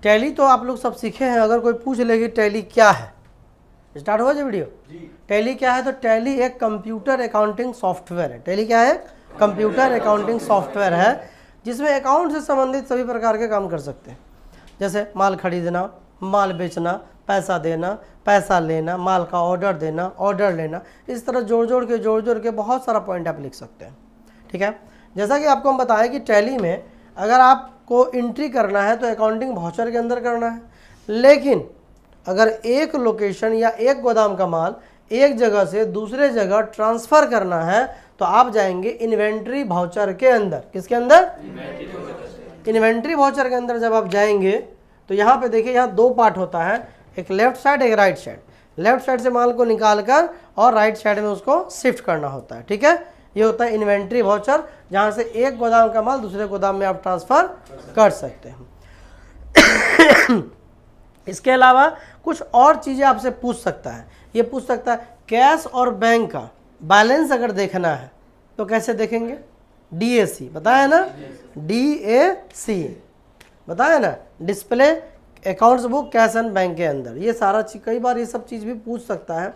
Tally तो आप लोग सब सीखे हैं, अगर कोई पूछ ले कि टैली क्या है, स्टार्ट हुआ जो वीडियो। टैली क्या है, तो टैली एक कंप्यूटर अकाउंटिंग सॉफ्टवेयर है। टैली क्या है, कंप्यूटर अकाउंटिंग सॉफ्टवेयर है जिसमें अकाउंट से संबंधित सभी प्रकार के काम कर सकते हैं, जैसे माल खरीदना, माल बेचना, पैसा देना, पैसा लेना, माल का ऑर्डर देना, ऑर्डर लेना, इस तरह जोड़ जोड़ के बहुत सारा पॉइंट आप लिख सकते हैं। ठीक है, जैसा कि आपको हम बताएं कि टैली में अगर आपको एंट्री करना है तो अकाउंटिंग वाउचर के अंदर करना है, लेकिन अगर एक लोकेशन या एक गोदाम का माल एक जगह से दूसरे जगह ट्रांसफ़र करना है तो आप जाएंगे इन्वेंट्री वाउचर के अंदर। किसके अंदर, इन्वेंट्री वाउचर के अंदर जब आप जाएंगे तो यहाँ पे देखिए, यहाँ दो पार्ट होता है, एक लेफ्ट साइड एक राइट साइड। लेफ्ट साइड से माल को निकाल कर और राइट साइड में उसको शिफ्ट करना होता है। ठीक है, ये होता है इन्वेंट्री वाउचर, जहाँ से एक गोदाम का माल दूसरे गोदाम में आप ट्रांसफ़र कर सकते हैं। इसके अलावा कुछ और चीज़ें आपसे पूछ सकता है, ये पूछ सकता है कैश और बैंक का बैलेंस अगर देखना है तो कैसे देखेंगे, DAC बताया ना, DAC बताया ना, display accounts book cash and bank के अंदर। ये सारा चीज़, कई बार ये सब चीज़ भी पूछ सकता है।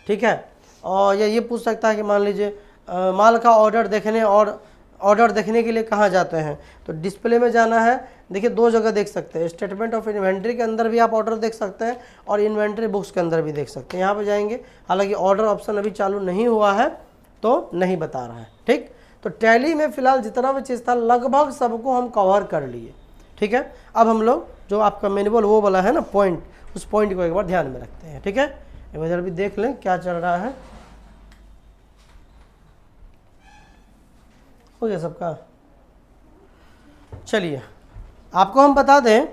ठीक है, और ये पूछ सकता है कि मान लीजिए माल का ऑर्डर देखने और ऑर्डर देखने के लिए कहाँ जाते हैं, तो डिस्प्ले में जाना है। देखिए दो जगह देख सकते हैं, स्टेटमेंट ऑफ इन्वेंट्री के अंदर भी आप ऑर्डर देख सकते हैं और इन्वेंट्री बुक्स के अंदर भी देख सकते हैं। यहाँ पे जाएंगे, हालांकि ऑर्डर ऑप्शन अभी चालू नहीं हुआ है तो नहीं बता रहा है। ठीक, तो टैली में फिलहाल जितना भी चीज़ था लगभग सबको हम कवर कर लिए। ठीक है, अब हम लोग जो आपका मैनुअल वो वाला है ना पॉइंट, उस पॉइंट को एक बार ध्यान में रखते हैं। ठीक है, एक बार भी देख लें क्या चल रहा है। हो गया सबका। चलिए आपको हम बता दें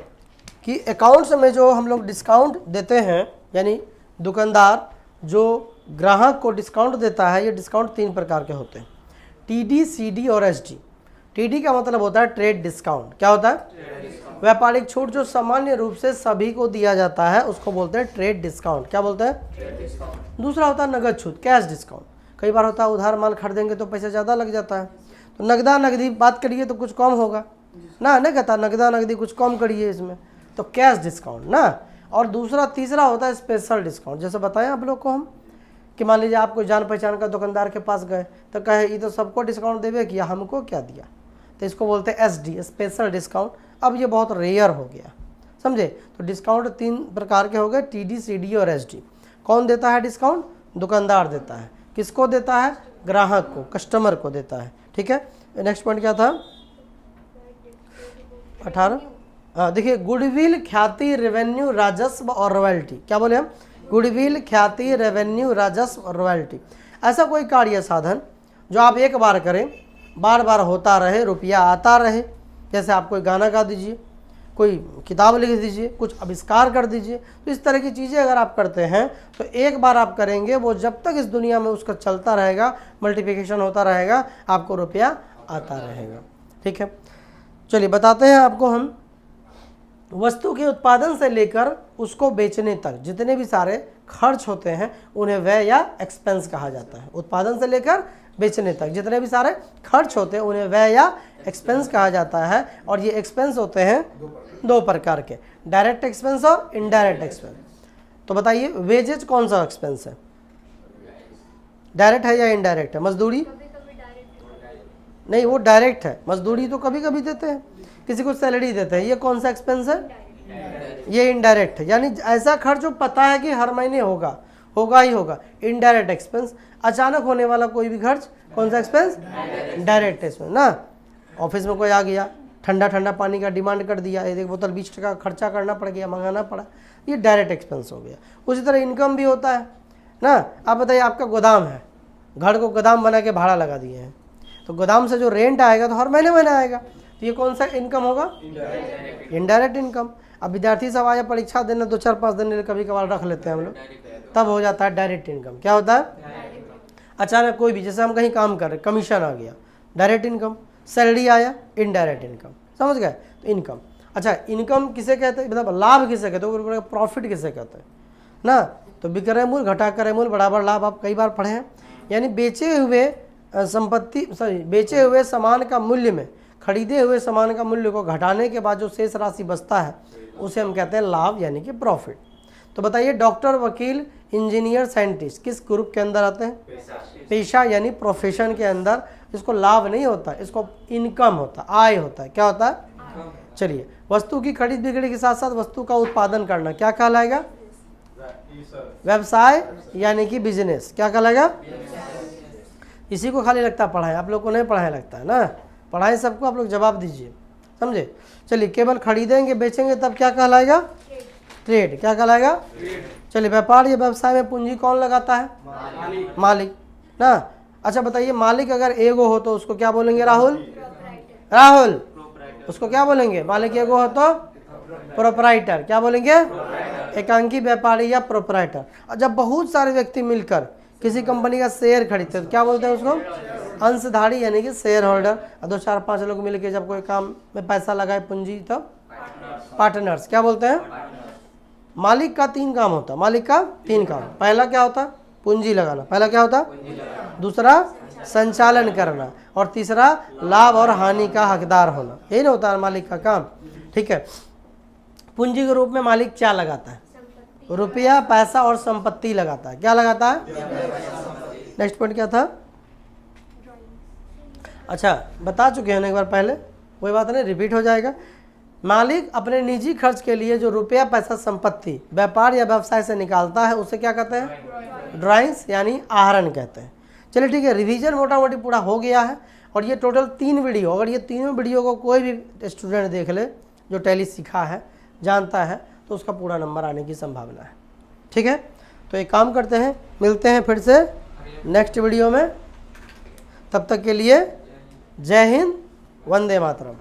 कि अकाउंट्स में जो हम लोग डिस्काउंट देते हैं, यानी दुकानदार जो ग्राहक को डिस्काउंट देता है, ये डिस्काउंट तीन प्रकार के होते हैं, TD, CD और SD। TD का मतलब होता है ट्रेड डिस्काउंट। क्या होता है, व्यापारिक छूट जो सामान्य रूप से सभी को दिया जाता है उसको बोलते हैं ट्रेड डिस्काउंट। क्या बोलते हैं, दूसरा होता है नगद छूट, कैश डिस्काउंट। कई बार होता है उधार माल खरीदेंगे तो पैसा ज़्यादा लग जाता है, तो नगदा नगदी बात करिए तो कुछ कम होगा ना, नहीं कहता नगदा नगदी कुछ कम करिए इसमें, तो कैश डिस्काउंट ना। और दूसरा तीसरा होता है स्पेशल डिस्काउंट। जैसे बताएं आप लोग को हम कि मान लीजिए आप कोई जान पहचान का दुकानदार के पास गए तो कहे ये तो सबको डिस्काउंट देवे किया, हमको क्या दिया, तो इसको बोलते हैं SD, स्पेशल डिस्काउंट। अब ये बहुत रेयर हो गया, समझे। तो डिस्काउंट तीन प्रकार के हो गए, TD, CD और SD। कौन देता है डिस्काउंट, दुकानदार देता है। किसको देता है, ग्राहक को, कस्टमर को देता है। ठीक है, नेक्स्ट पॉइंट क्या था, 18। हाँ देखिए, गुडविल, ख्याति, रेवेन्यू, राजस्व और रॉयल्टी। क्या बोले हम, गुडविल, ख्याति, रेवेन्यू, राजस्व और रॉयल्टी। ऐसा कोई कार्य साधन जो आप एक बार करें, बार बार होता रहे, रुपया आता रहे। जैसे आप कोई गाना गा दीजिए, कोई किताब लिख दीजिए, कुछ आविष्कार कर दीजिए, तो इस तरह की चीज़ें अगर आप करते हैं तो एक बार आप करेंगे, वो जब तक इस दुनिया में उसका चलता रहेगा, मल्टीप्लिकेशन होता रहेगा, आपको रुपया आता रहेगा। ठीक है, चलिए बताते हैं आपको हम, वस्तु के उत्पादन से लेकर उसको बेचने तक जितने भी सारे खर्च होते हैं उन्हें व्यय या एक्सपेंस कहा जाता है। उत्पादन से लेकर बेचने तक जितने भी सारे खर्च होते हैं उन्हें व्यय या एक्सपेंस कहा जाता है। और ये एक्सपेंस होते हैं दो प्रकार के, डायरेक्ट एक्सपेंस और इनडायरेक्ट एक्सपेंस। तो बताइए वेजेज कौन सा एक्सपेंस है, डायरेक्ट है या इनडायरेक्ट है। मजदूरी नहीं, वो डायरेक्ट है। मजदूरी तो कभी कभी देते हैं, किसी को सैलरी देते हैं, ये कौन सा एक्सपेंस है, ये इनडायरेक्ट है। यानी ऐसा खर्च जो पता है कि हर महीने होगा ही होगा, इनडायरेक्ट एक्सपेंस। अचानक होने वाला कोई भी खर्च कौन सा एक्सपेंस, डायरेक्ट एक्सपेंस ना। ऑफिस में कोई आ गया, ठंडा पानी का डिमांड कर दिया, एक बोतल 20 टका खर्चा करना पड़ गया, मंगाना पड़ा, ये डायरेक्ट एक्सपेंस हो गया। उसी तरह इनकम भी होता है ना। आप बताइए आपका गोदाम है, घर को गोदाम बना के भाड़ा लगा दिए हैं, तो गोदाम से जो रेंट आएगा तो हर महीने आएगा, तो ये कौन सा इनकम होगा, इनडायरेक्ट इनकम। अब विद्यार्थी सब आया परीक्षा देने 2-4-5 दिन कभी कभार रख लेते हैं हम लोग, तब हो जाता है डायरेक्ट इनकम। क्या होता है, अचानक कोई भी, जैसे हम कहीं काम कर रहे, कमीशन आ गया, डायरेक्ट इनकम। सैलरी आया, इनडायरेक्ट इनकम। समझ गए, तो इनकम। अच्छा, इनकम किसे कहते हैं, मतलब लाभ किसे कहते हैं, प्रॉफिट किसे कहते हैं ना। तो विक्रय मूल्य घटा क्रय मूल्य बराबर लाभ, आप कई बार पढ़े हैं। यानी बेचे हुए सामान का मूल्य में खरीदे हुए सामान का मूल्य को घटाने के बाद जो शेष राशि बचता है उसे हम कहते हैं लाभ यानी कि प्रॉफिट। तो बताइए डॉक्टर, वकील, इंजीनियर, साइंटिस्ट किस ग्रुप के अंदर आते हैं? पेशा यानी प्रोफेशन के अंदर। इसको लाभ नहीं होता, इसको इनकम होता, आय होता है। क्या होता है? चलिए, वस्तु की खरीद बिक्री के साथ साथ वस्तु का उत्पादन करना क्या कहलाएगा? व्यवसाय यानी कि बिजनेस। क्या कहलाएगा? इसी को खाली लगता है पढ़ाई, आप लोग को नहीं पढ़ाई लगता है ना। पढ़ाई सबको, आप लोग जवाब दीजिए, समझे? चलिए, केवल खरीदेंगे बेचेंगे तब क्या कहलाएगा? ट्रेड। क्या कहलाएगा? चलिए, व्यापार या व्यवसाय में पूंजी कौन लगाता है? मालिक ना। अच्छा बताइए, मालिक अगर एगो हो तो उसको क्या बोलेंगे? राहुल उसको क्या बोलेंगे? मालिक एगो हो तो प्रोपराइटर। क्या बोलेंगे? एकांकी व्यापारी या प्रोपराइटर। और जब बहुत सारे व्यक्ति मिलकर किसी कंपनी का शेयर खरीदते हैं तो क्या बोलते हैं उसको? अंशधारी यानी कि शेयर होल्डर। और 2 4 5 लोग मिलकर जब कोई काम में पैसा लगाए पूंजी, तब पार्टनर्स। क्या बोलते हैं? मालिक का 3 काम होता है। मालिक का 3 काम। पहला क्या होता? पूंजी लगाना। पहला क्या होता? दूसरा संचालन करना, और तीसरा लाभ और हानि का हकदार होना। यही ना होता है मालिक का काम। ठीक है। पूंजी के रूप में मालिक क्या लगाता है? रुपया, पैसा और संपत्ति लगाता है। क्या लगाता है? नेक्स्ट पॉइंट क्या था? अच्छा, बता चुके हैं एक बार पहले, कोई बात नहीं, रिपीट हो जाएगा। मालिक अपने निजी खर्च के लिए जो रुपया, पैसा, संपत्ति व्यापार या व्यवसाय से निकालता है उसे क्या कहते हैं? ड्राइंग्स यानी आहरण कहते हैं। चलिए ठीक है, रिवीजन मोटा मोटी पूरा हो गया है। और ये टोटल 3 वीडियो, अगर ये तीनों वीडियो को कोई भी स्टूडेंट देख ले जो टैली सीखा है, जानता है, तो उसका पूरा नंबर आने की संभावना है। ठीक है, तो एक काम करते हैं, मिलते हैं फिर से नेक्स्ट वीडियो में। तब तक के लिए जय हिंद, वंदे मातरम।